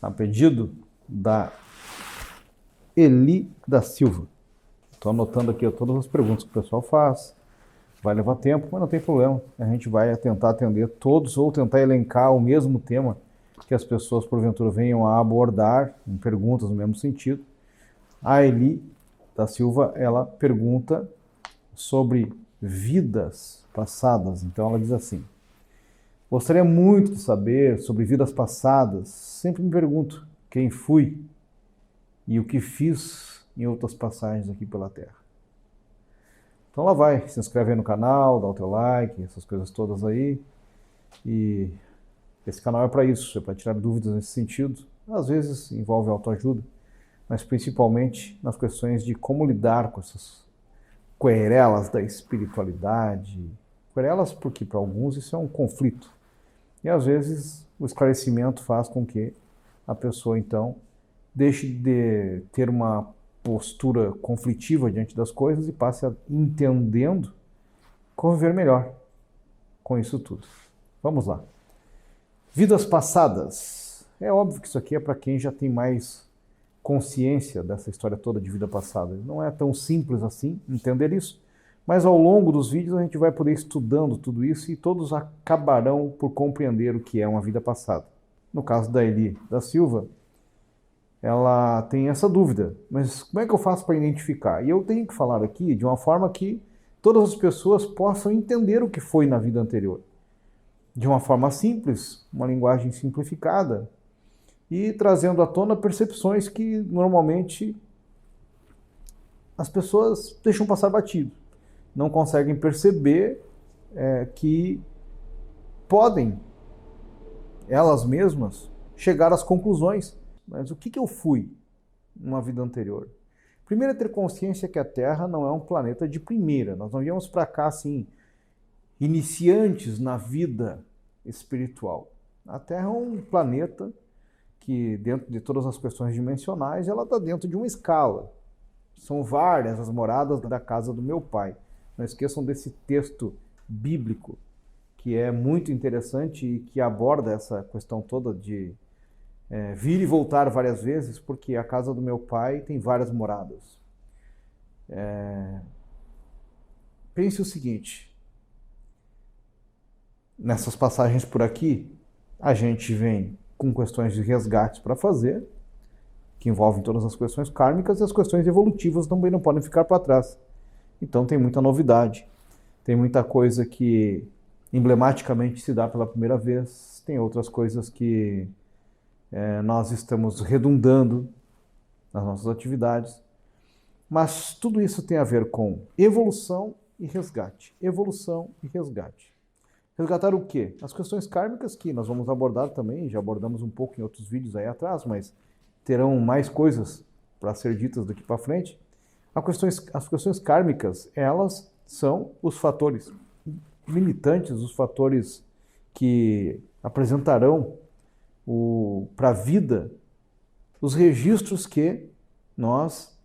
A pedido da Eli da Silva. Estou anotando aqui todas as perguntas que o pessoal faz. Vai levar tempo, mas não tem problema. A gente vai tentar atender todos ou tentar elencar o mesmo tema que as pessoas, porventura, venham a abordar em perguntas no mesmo sentido. A Eli da Silva, ela pergunta sobre vidas passadas. Então ela diz assim: gostaria muito de saber sobre vidas passadas. Sempre me pergunto quem fui e o que fiz em outras passagens aqui pela Terra. Então lá vai, se inscreve aí no canal, dá o teu like, essas coisas todas aí. E esse canal é para isso, é para tirar dúvidas nesse sentido. Às vezes envolve autoajuda, mas principalmente nas questões de como lidar com essas querelas da espiritualidade. Querelas porque para alguns isso é um conflito. E às vezes o esclarecimento faz com que a pessoa então deixe de ter uma postura conflitiva diante das coisas e passe a, entendendo, conviver melhor com isso tudo. Vamos lá. Vidas passadas. É óbvio que isso aqui é para quem já tem mais consciência dessa história toda de vida passada. Não é tão simples assim entender isso, mas ao longo dos vídeos a gente vai poder ir estudando tudo isso e todos acabarão por compreender o que é uma vida passada. No caso da Eli da Silva, ela tem essa dúvida, mas como é que eu faço para identificar? E eu tenho que falar aqui de uma forma que todas as pessoas possam entender o que foi na vida anterior. De uma forma simples, uma linguagem simplificada, e trazendo à tona percepções que normalmente as pessoas deixam passar batido. Não conseguem perceber que podem, elas mesmas, chegar às conclusões. Mas o que eu fui numa vida anterior? Primeiro é ter consciência que a Terra não é um planeta de primeira. Nós não viemos para cá assim, iniciantes na vida espiritual. A Terra é um planeta que, dentro de todas as questões dimensionais, ela está dentro de uma escala. São várias as moradas da casa do meu pai. Não esqueçam desse texto bíblico, que é muito interessante e que aborda essa questão toda de vir e voltar várias vezes, porque a casa do meu pai tem várias moradas. Pense o seguinte: nessas passagens por aqui, a gente vem com questões de resgate para fazer, que envolvem todas as questões kármicas, e as questões evolutivas também não podem ficar para trás. Então tem muita novidade, tem muita coisa que emblematicamente se dá pela primeira vez, tem outras coisas que nós estamos redundando nas nossas atividades, mas tudo isso tem a ver com evolução e resgate. Evolução e resgate. Resgatar o quê? As questões kármicas, que nós vamos abordar também, já abordamos um pouco em outros vídeos aí atrás, mas terão mais coisas para ser ditas daqui para frente. As questões kármicas, elas são os fatores limitantes, os fatores que apresentarão para a vida os registros que nós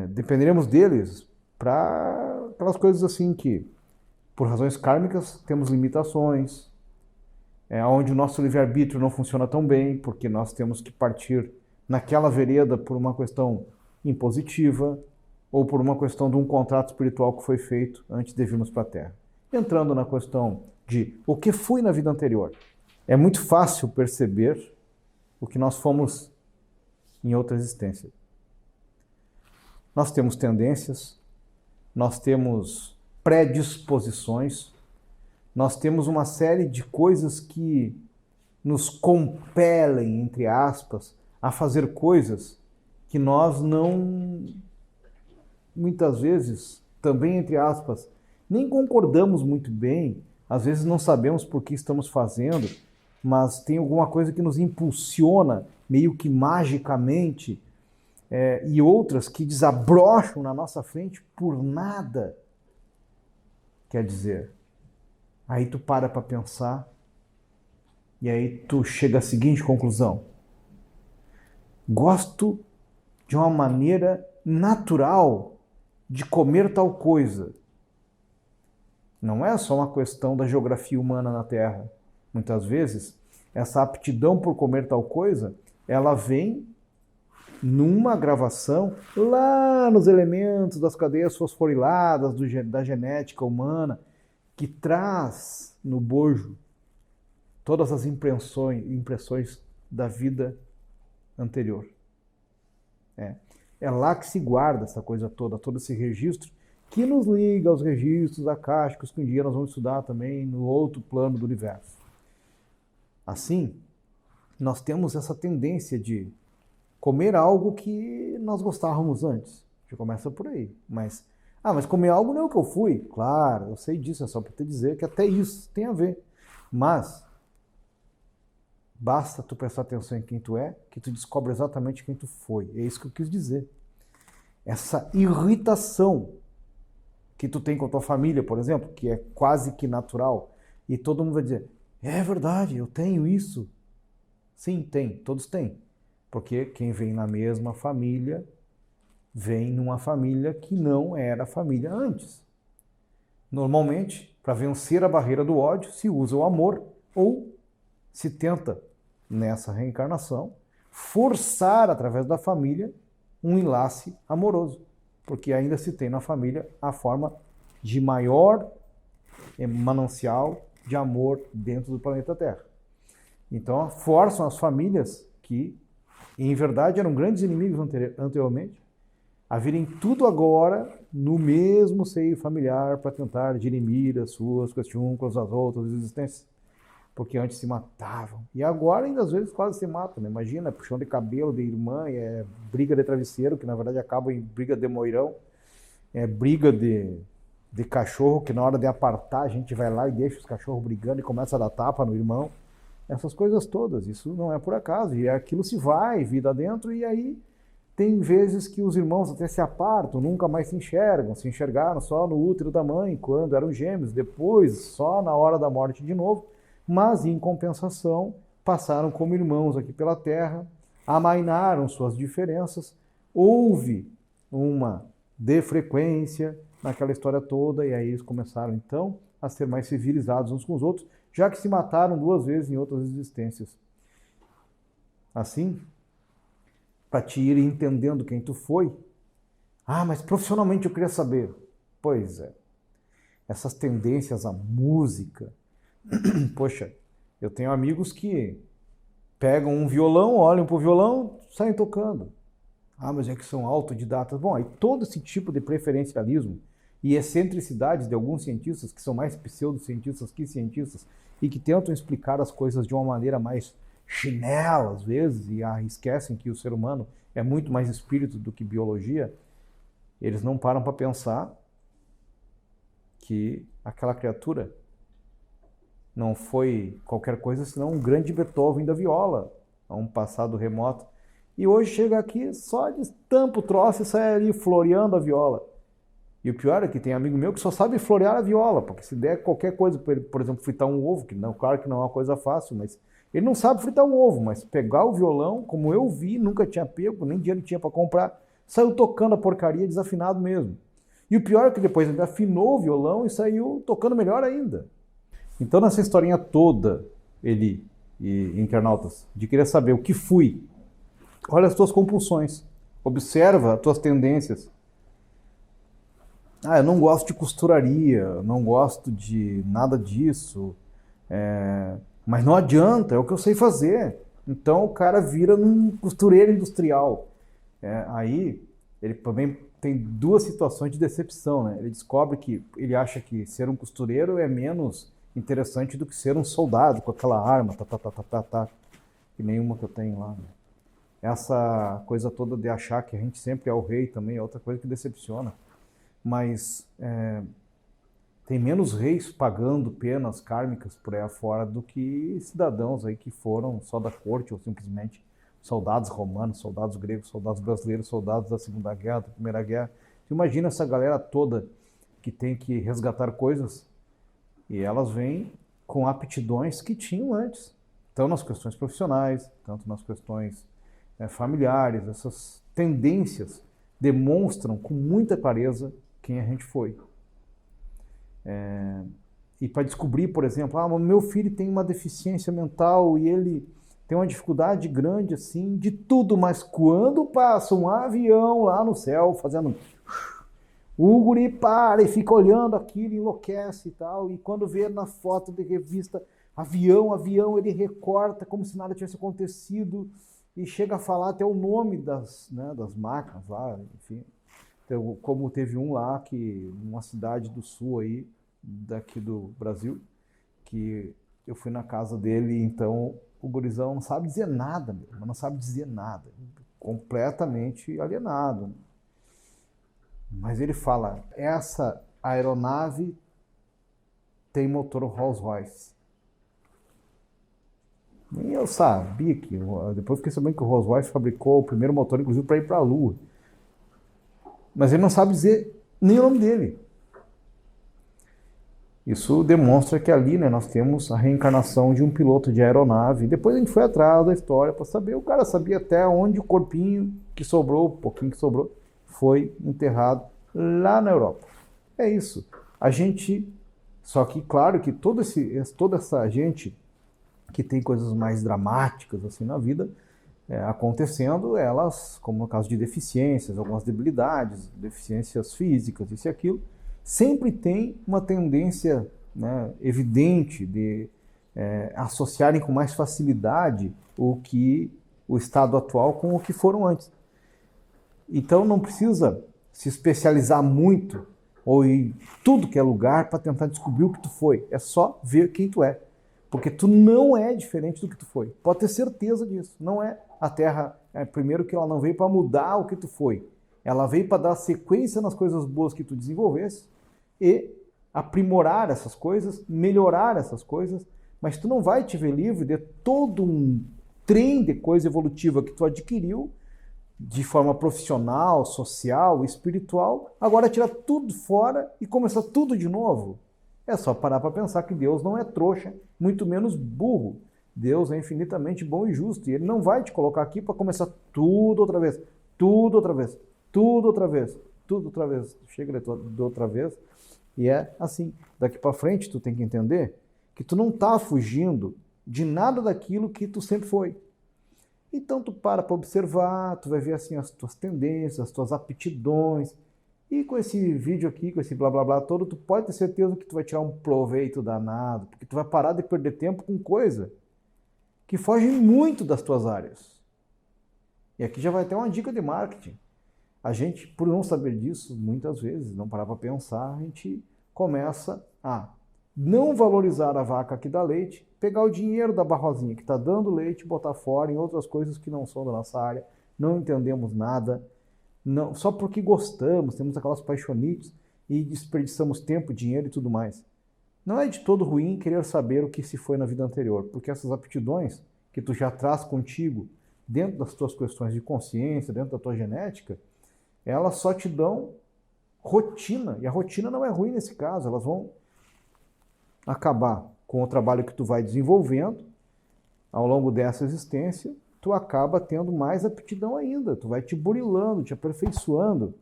dependeremos deles para aquelas coisas assim que, por razões kármicas, temos limitações, onde o nosso livre-arbítrio não funciona tão bem, porque nós temos que partir naquela vereda por uma questão impositiva ou por uma questão de um contrato espiritual que foi feito antes de virmos para a Terra. Entrando na questão de o que fui na vida anterior, é muito fácil perceber o que nós fomos em outra existência. Nós temos tendências, nós temos predisposições, nós temos uma série de coisas que nos compelem, entre aspas, a fazer coisas que nós não, muitas vezes, também entre aspas, nem concordamos muito bem, às vezes não sabemos por que estamos fazendo, mas tem alguma coisa que nos impulsiona meio que magicamente, e outras que desabrocham na nossa frente por nada. Quer dizer, aí tu para pensar e aí tu chega à seguinte conclusão: gosto de uma maneira natural de comer tal coisa. Não é só uma questão da geografia humana na Terra. Muitas vezes essa aptidão por comer tal coisa, ela vem numa gravação lá nos elementos das cadeias fosforiladas da genética humana, que traz no bojo todas as impressões da vida anterior. É lá que se guarda essa coisa toda, todo esse registro, que nos liga aos registros acásticos que um dia nós vamos estudar também no outro plano do universo. Assim, nós temos essa tendência de comer algo que nós gostávamos antes. Já começa por aí. Mas comer algo não é o que eu fui. Claro, eu sei disso, é só para te dizer que até isso tem a ver. Mas basta tu prestar atenção em quem tu é, que tu descobre exatamente quem tu foi. É isso que eu quis dizer. Essa irritação que tu tem com a tua família, por exemplo, que é quase que natural, e todo mundo vai dizer, é verdade, eu tenho isso. Sim, tem, todos têm. Porque quem vem na mesma família, vem numa família que não era família antes. Normalmente, para vencer a barreira do ódio, se usa o amor ou se tenta, nessa reencarnação, forçar através da família um enlace amoroso. Porque ainda se tem na família a forma de maior manancial de amor dentro do planeta Terra. Então, forçam as famílias que, em verdade, eram grandes inimigos anteriormente, a virem tudo agora no mesmo seio familiar para tentar dirimir as suas questões, as outras existências. Porque antes se matavam. E agora, ainda às vezes, quase se matam. Né? Imagina, puxão de cabelo de irmã, briga de travesseiro, que na verdade acaba em briga de moirão, briga de cachorro, que na hora de apartar a gente vai lá e deixa os cachorros brigando e começa a dar tapa no irmão. Essas coisas todas, isso não é por acaso. E aquilo se vai, vida dentro, e aí tem vezes que os irmãos até se apartam, nunca mais se enxergam, se enxergaram só no útero da mãe, quando eram gêmeos, depois só na hora da morte de novo, mas em compensação passaram como irmãos aqui pela Terra, amainaram suas diferenças, houve uma defrequência naquela história toda, e aí eles começaram então a ser mais civilizados uns com os outros, já que se mataram 2 vezes em outras existências. Assim, para te ir entendendo quem tu foi, mas profissionalmente eu queria saber. Pois é, essas tendências à música, poxa, eu tenho amigos que pegam um violão, olham para o violão, saem tocando. Mas é que são autodidatas. Bom, aí todo esse tipo de preferencialismo e excentricidades de alguns cientistas, que são mais pseudocientistas que cientistas, e que tentam explicar as coisas de uma maneira mais chinela, às vezes, e esquecem que o ser humano é muito mais espírito do que biologia, eles não param para pensar que aquela criatura não foi qualquer coisa senão um grande Beethoven da viola, a um passado remoto. E hoje chega aqui, só destampa o troço e sai ali floreando a viola. E o pior é que tem amigo meu que só sabe florear a viola, porque se der qualquer coisa para ele, por exemplo, fritar um ovo, que não, claro que não é uma coisa fácil, mas ele não sabe fritar um ovo, mas pegar o violão, como eu vi, nunca tinha pego, nem dinheiro tinha para comprar, saiu tocando a porcaria desafinado mesmo. E o pior é que depois ele afinou o violão e saiu tocando melhor ainda. Então, nessa historinha toda, Eli e internautas, de querer saber o que fui, olha as tuas compulsões, observa as tuas tendências. Eu não gosto de costuraria, não gosto de nada disso, mas não adianta, é o que eu sei fazer. Então o cara vira um costureiro industrial. Aí ele também tem 2 situações de decepção, né? Ele descobre que ele acha que ser um costureiro é menos interessante do que ser um soldado com aquela arma, que nenhuma que eu tenho lá. Né? Essa coisa toda de achar que a gente sempre é o rei também é outra coisa que decepciona. Mas tem menos reis pagando penas kármicas por aí afora do que cidadãos aí que foram só da corte ou simplesmente soldados romanos, soldados gregos, soldados brasileiros, soldados da Segunda Guerra, da Primeira Guerra. Você imagina essa galera toda que tem que resgatar coisas e elas vêm com aptidões que tinham antes. Então nas questões profissionais, tanto nas questões familiares, essas tendências demonstram com muita clareza quem a gente foi. E para descobrir, por exemplo, meu filho tem uma deficiência mental e ele tem uma dificuldade grande assim de tudo, mas quando passa um avião lá no céu fazendo... O guri para e fica olhando aquilo, enlouquece e tal, e quando vê na foto de revista avião, ele recorta como se nada tivesse acontecido e chega a falar até o nome das máquinas lá, enfim. Então, como teve um lá, que numa cidade do sul aí, daqui do Brasil, que eu fui na casa dele, então o gurizão não sabe dizer nada, não sabe dizer nada, completamente alienado. Mas ele fala, essa aeronave tem motor Rolls-Royce. Nem eu sabia que... Depois fiquei sabendo que o Rolls-Royce fabricou o primeiro motor, inclusive, para ir para a Lua. Mas ele não sabe dizer nem o nome dele. Isso demonstra que ali, né, nós temos a reencarnação de um piloto de aeronave. Depois a gente foi atrás da história para saber. O cara sabia até onde o corpinho que sobrou, o pouquinho que sobrou, foi enterrado lá na Europa. É isso. A gente... Só que, claro, que toda essa gente que tem coisas mais dramáticas assim na vida acontecendo, elas, como no caso de deficiências, algumas debilidades, deficiências físicas, isso e aquilo, sempre tem uma tendência, né, evidente de associarem com mais facilidade o estado atual com o que foram antes. Então não precisa se especializar muito ou em tudo que é lugar para tentar descobrir o que tu foi. É só ver quem tu é. Porque tu não é diferente do que tu foi. Pode ter certeza disso. Não é. A Terra, primeiro que ela não veio para mudar o que tu foi. Ela veio para dar sequência nas coisas boas que tu desenvolvesse e aprimorar essas coisas, melhorar essas coisas, mas tu não vai te ver livre de todo um trem de coisa evolutiva que tu adquiriu de forma profissional, social, espiritual, agora tirar tudo fora e começar tudo de novo. É só parar para pensar que Deus não é trouxa, muito menos burro. Deus é infinitamente bom e justo, e Ele não vai te colocar aqui para começar tudo outra vez, tudo outra vez, tudo outra vez, tudo outra vez. Chega de outra vez, e é assim. Daqui para frente tu tem que entender que tu não está fugindo de nada daquilo que tu sempre foi. Então tu para observar, tu vai ver assim as tuas tendências, as tuas aptidões. E com esse vídeo aqui, com esse blá blá blá todo, tu pode ter certeza que tu vai tirar um proveito danado, porque tu vai parar de perder tempo com coisa que foge muito das tuas áreas. E aqui já vai ter uma dica de marketing. A gente, por não saber disso, muitas vezes, não parar para pensar, a gente começa a não valorizar a vaca que dá leite, pegar o dinheiro da Barrozinha que está dando leite, botar fora em outras coisas que não são da nossa área, não entendemos nada, não, só porque gostamos, temos aquelas paixonites e desperdiçamos tempo, dinheiro e tudo mais. Não é de todo ruim querer saber o que se foi na vida anterior, porque essas aptidões que tu já traz contigo dentro das tuas questões de consciência, dentro da tua genética, elas só te dão rotina, e a rotina não é ruim nesse caso, elas vão acabar com o trabalho que tu vai desenvolvendo ao longo dessa existência, tu acaba tendo mais aptidão ainda, tu vai te burilando, te aperfeiçoando.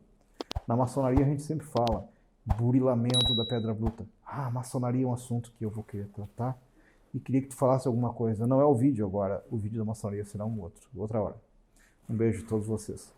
Na maçonaria a gente sempre fala, burilamento da pedra bruta. A maçonaria é um assunto que eu vou querer tratar e queria que tu falasse alguma coisa. Não é o vídeo agora, o vídeo da maçonaria será outra hora. Um beijo a todos vocês.